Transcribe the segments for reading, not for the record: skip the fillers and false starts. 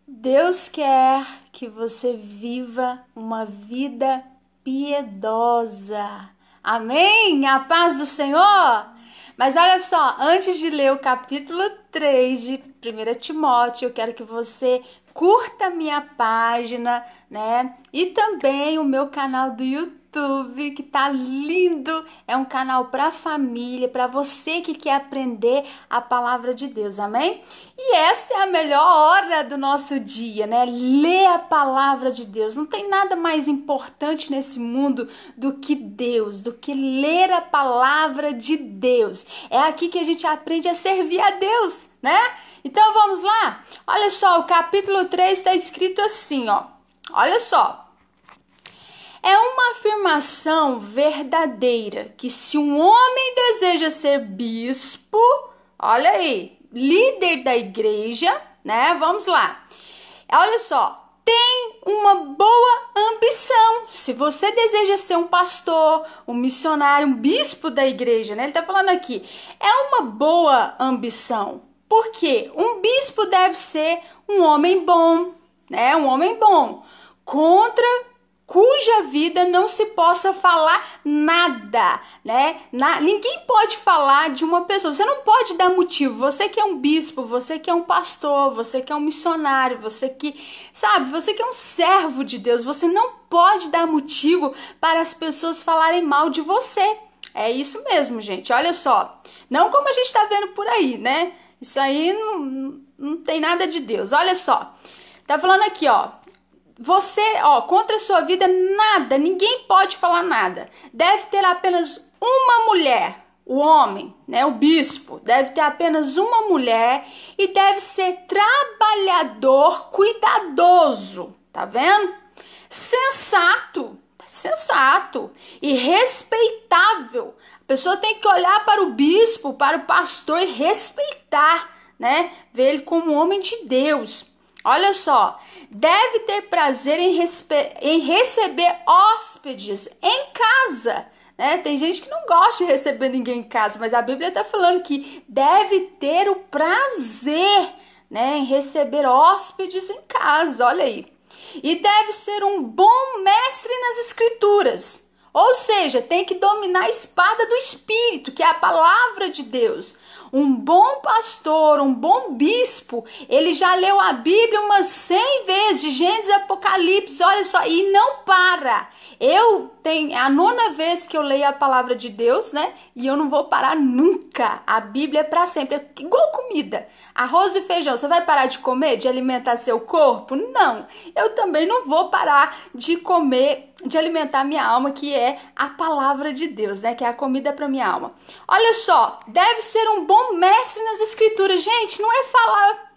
Deus quer que você viva uma vida piedosa. Amém? A paz do Senhor? Mas olha só, antes de ler o capítulo 3 de 1 Timóteo, eu quero que você curta a minha página, né? E também o meu canal do YouTube, que tá lindo. É um canal para família, para você que quer aprender a palavra de Deus. Amém? E essa é a melhor hora do nosso dia, né? Ler a palavra de Deus. Não tem nada mais importante nesse mundo do que Deus, do que ler a palavra de Deus. É aqui que a gente aprende a servir a Deus, né? Então vamos lá? Olha só, o capítulo 3 está escrito assim, ó. Olha só. É uma afirmação verdadeira que se um homem deseja ser bispo, olha aí, líder da igreja, né? Vamos lá. Olha só, tem uma boa ambição. Se você deseja ser um pastor, um missionário, um bispo da igreja, né? Ele tá falando aqui, é uma boa ambição. Por quê? Um bispo deve ser um homem bom, né? Um homem bom, contra cuja vida não se possa falar nada, né? Ninguém pode falar de uma pessoa, você não pode dar motivo, você que é um bispo, você que é um pastor, você que é um missionário, você que, sabe, você que é um servo de Deus, você não pode dar motivo para as pessoas falarem mal de você. É isso mesmo, gente, olha só, não como a gente tá vendo por aí, né? Isso aí não tem nada de Deus, olha só, tá falando aqui, ó, você, ó, contra a sua vida, nada, ninguém pode falar nada. Deve ter apenas uma mulher, o homem, né, o bispo, deve ter apenas uma mulher e deve ser trabalhador, cuidadoso, tá vendo? Sensato e respeitável. A pessoa tem que olhar para o bispo, para o pastor e respeitar, né? Ver ele como um homem de Deus. Olha só, deve ter prazer em receber hóspedes em casa, né? Tem gente que não gosta de receber ninguém em casa, mas a Bíblia está falando que deve ter o prazer, né, em receber hóspedes em casa, olha aí. E deve ser um bom mestre nas escrituras, ou seja, tem que dominar a espada do Espírito, que é a palavra de Deus. Um bom pastor, um bom bispo, ele já leu a Bíblia umas 100 vezes, de Gênesis e Apocalipse, olha só, e não para. Eu tenho a 9ª vez que eu leio a palavra de Deus, né? E eu não vou parar nunca. A Bíblia é para sempre, é igual comida. Arroz e feijão, você vai parar de comer, de alimentar seu corpo? Não. Eu também não vou parar de comer, de alimentar minha alma, que é a palavra de Deus, né? Que é a comida para minha alma. Olha só, deve ser um bom mestre nas escrituras. Gente, não é falar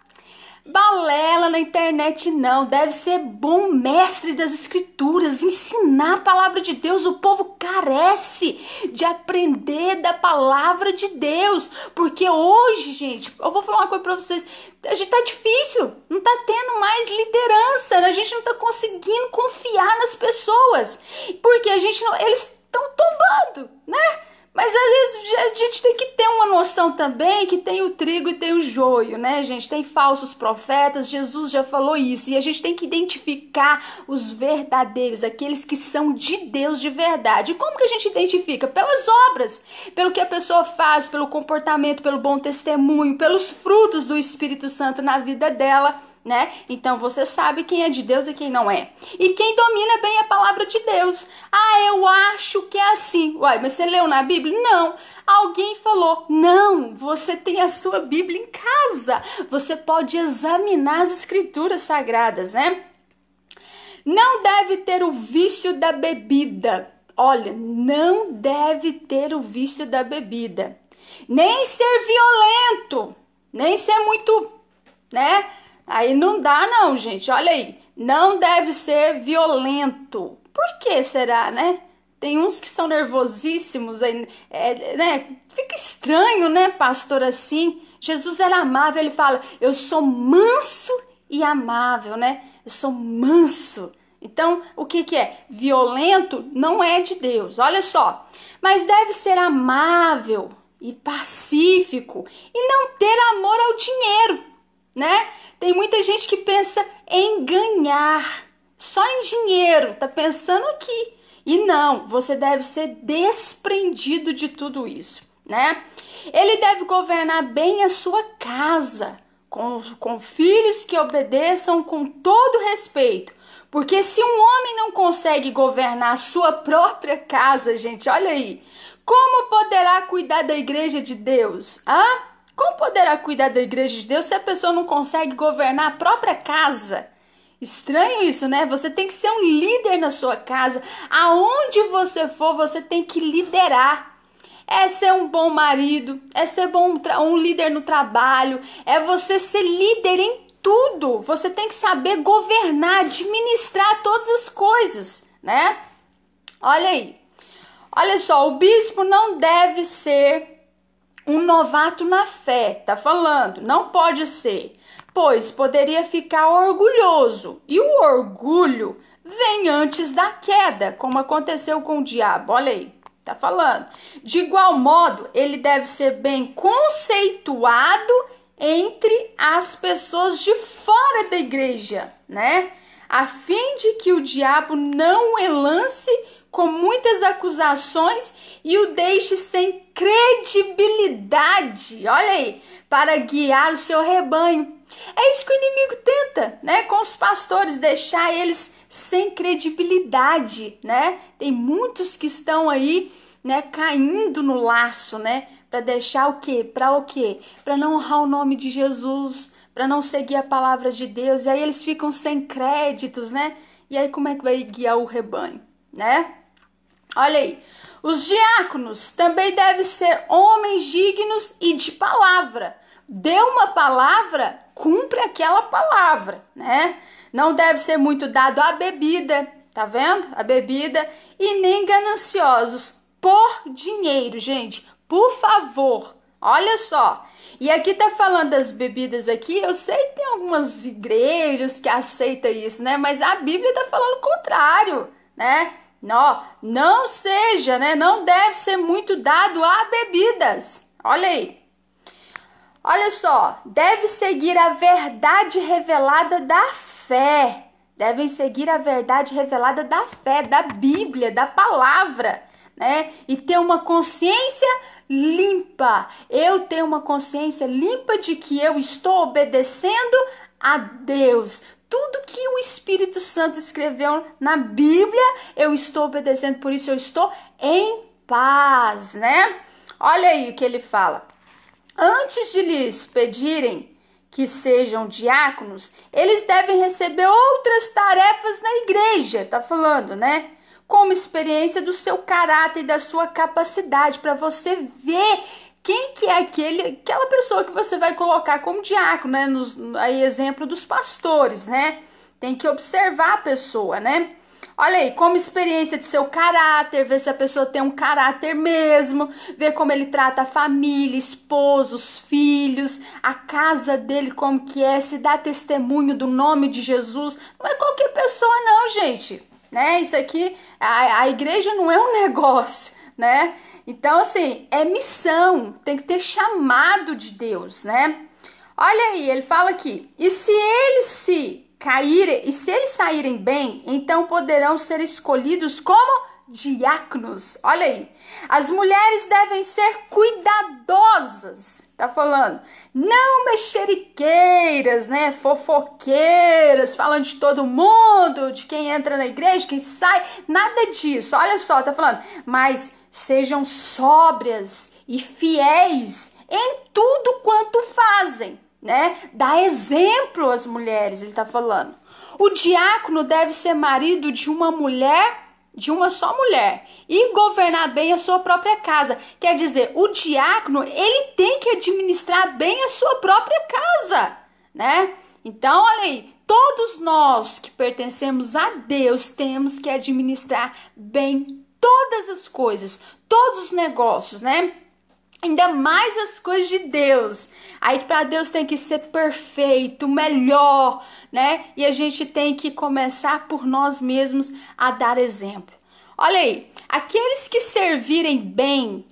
balela na internet, não. Deve ser bom mestre das escrituras, ensinar a palavra de Deus. O povo carece de aprender da palavra de Deus, porque hoje, gente, eu vou falar uma coisa pra vocês, a gente tá difícil, não tá tendo mais liderança, a gente não tá conseguindo confiar nas pessoas, porque a gente não, eles estão tombando, né? Mas às vezes a gente tem que ter uma noção também que tem o trigo e tem o joio, né, gente? Tem falsos profetas, Jesus já falou isso. E a gente tem que identificar os verdadeiros, aqueles que são de Deus de verdade. E como que a gente identifica? Pelas obras, pelo que a pessoa faz, pelo comportamento, pelo bom testemunho, pelos frutos do Espírito Santo na vida dela, né? Então você sabe quem é de Deus e quem não é. E quem domina bem a palavra de Deus. Ah, eu acho que é assim. Uai, mas você leu na Bíblia? Não. Alguém falou. Não, você tem a sua Bíblia em casa. Você pode examinar as escrituras sagradas, né? Não deve ter o vício da bebida. Olha, não deve ter o vício da bebida. Nem ser violento. Nem ser muito, né? Aí não dá não, gente, olha aí, não deve ser violento. Por que será, né? Tem uns que são nervosíssimos, aí, né? Fica estranho, né, pastor, assim. Jesus era amável, ele fala, eu sou manso e amável, né? Eu sou manso. Então, o que é? Violento não é de Deus, olha só. Mas deve ser amável e pacífico e não ter amor ao dinheiro. né? Tem muita gente que pensa em ganhar, só em dinheiro, tá pensando aqui. E não, você deve ser desprendido de tudo isso, né? Ele deve governar bem a sua casa, com filhos que obedeçam com todo respeito. Porque se um homem não consegue governar a sua própria casa, gente, olha aí, como poderá cuidar da igreja de Deus? Como poderá cuidar da igreja de Deus se a pessoa não consegue governar a própria casa? Estranho isso, né? Você tem que ser um líder na sua casa. Aonde você for, você tem que liderar. É ser um bom marido, é ser um líder no trabalho, é você ser líder em tudo. Você tem que saber governar, administrar todas as coisas, né? Olha aí. Olha só, o bispo não deve ser um novato na fé, tá falando? Não pode ser, pois poderia ficar orgulhoso. E o orgulho vem antes da queda, como aconteceu com o diabo. Olha aí, tá falando. De igual modo, ele deve ser bem conceituado entre as pessoas de fora da igreja, né? A fim de que o diabo não o lance com muitas acusações e o deixe sem credibilidade, olha aí, para guiar o seu rebanho. É isso que o inimigo tenta, né? Com os pastores, deixar eles sem credibilidade, né? Tem muitos que estão aí, né, caindo no laço, né? Para deixar o quê? Para o quê? Para não honrar o nome de Jesus, para não seguir a palavra de Deus. E aí eles ficam sem créditos, né? E aí como é que vai guiar o rebanho, né? Olha aí. Os diáconos também devem ser homens dignos e de palavra. Deu uma palavra, cumpre aquela palavra, né? Não deve ser muito dado à bebida, tá vendo? A bebida, e nem gananciosos por dinheiro, gente. Por favor, olha só. E aqui tá falando das bebidas aqui, eu sei que tem algumas igrejas que aceitam isso, né? Mas a Bíblia tá falando o contrário, né? Não seja, né? Não deve ser muito dado a bebidas. Olha aí. Olha só, deve seguir a verdade revelada da fé. Devem seguir a verdade revelada da fé, da Bíblia, da palavra, né? E ter uma consciência limpa. Eu tenho uma consciência limpa de que eu estou obedecendo a Deus. Tudo que o Espírito Santo escreveu na Bíblia, eu estou obedecendo, por isso eu estou em paz, né? Olha aí o que ele fala. Antes de lhes pedirem que sejam diáconos, eles devem receber outras tarefas na igreja, tá falando, né? Como experiência do seu caráter e da sua capacidade, para você ver quem que é aquela pessoa que você vai colocar como diácono, né? Aí, exemplo dos pastores, né? Tem que observar a pessoa, né? Olha aí, como experiência de seu caráter, ver se a pessoa tem um caráter mesmo, ver como ele trata a família, esposo, os filhos, a casa dele como que é, se dá testemunho do nome de Jesus. Não é qualquer pessoa não, gente, né? Isso aqui, a igreja não é um negócio, né? Então, assim, é missão, tem que ter chamado de Deus, né? Olha aí, ele fala aqui, e se eles saírem bem, então poderão ser escolhidos como diáconos. Olha aí, as mulheres devem ser cuidadosas, tá falando, não mexeriqueiras, né, fofoqueiras, falando de todo mundo, de quem entra na igreja, quem sai, nada disso, olha só, tá falando, mas sejam sóbrias e fiéis em tudo quanto fazem, né? Dá exemplo às mulheres, ele tá falando. O diácono deve ser marido de uma mulher, de uma só mulher, e governar bem a sua própria casa. Quer dizer, o diácono, ele tem que administrar bem a sua própria casa, né? Então, olha aí, todos nós que pertencemos a Deus temos que administrar bem todas as coisas, todos os negócios, né? Ainda mais as coisas de Deus. Aí para Deus tem que ser perfeito, melhor, né? E a gente tem que começar por nós mesmos a dar exemplo. Olha aí, aqueles que servirem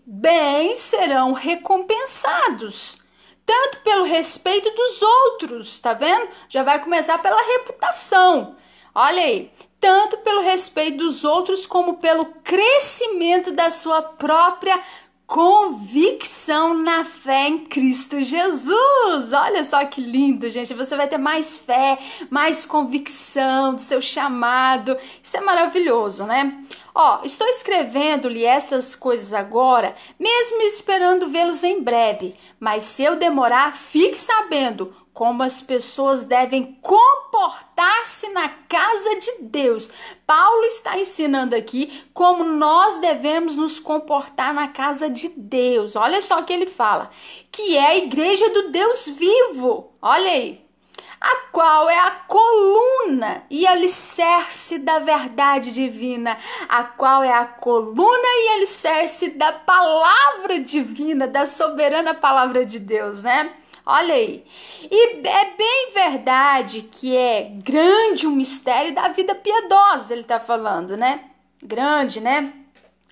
bem serão recompensados. tanto pelo respeito dos outros, tá vendo? Já vai começar pela reputação. Olha aí, tanto pelo respeito dos outros como pelo crescimento da sua própria convicção na fé em Cristo Jesus. Olha só que lindo, gente. Você vai ter mais fé, mais convicção do seu chamado. Isso é maravilhoso, né? Ó, estou escrevendo-lhe estas coisas agora, mesmo esperando vê-los em breve. Mas se eu demorar, fique sabendo como as pessoas devem comportar-se na casa de Deus. Paulo está ensinando aqui como nós devemos nos comportar na casa de Deus. Olha só o que ele fala, que é a igreja do Deus vivo. Olha aí. A qual é a coluna e alicerce da verdade divina, a qual é a coluna e alicerce da palavra divina, da soberana palavra de Deus, né? Olha aí, e é bem verdade que é grande o mistério da vida piedosa, ele tá falando, né? Grande, né?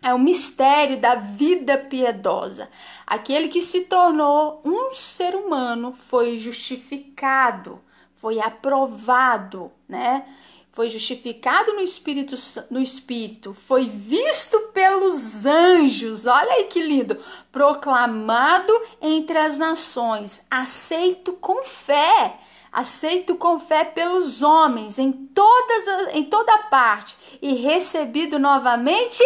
É o mistério da vida piedosa. Aquele que se tornou um ser humano foi justificado, foi aprovado, né? Foi justificado no Espírito, foi visto pelos anjos, olha aí que lindo, proclamado entre as nações, aceito com fé pelos homens em toda parte e recebido novamente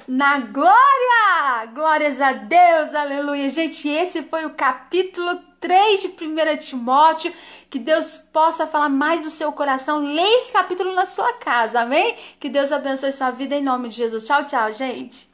na glória. Glórias a Deus, aleluia. Gente, esse foi o capítulo 3 de 1 Timóteo, que Deus possa falar mais do seu coração. Leia esse capítulo na sua casa, amém? Que Deus abençoe sua vida em nome de Jesus. Tchau, tchau, gente.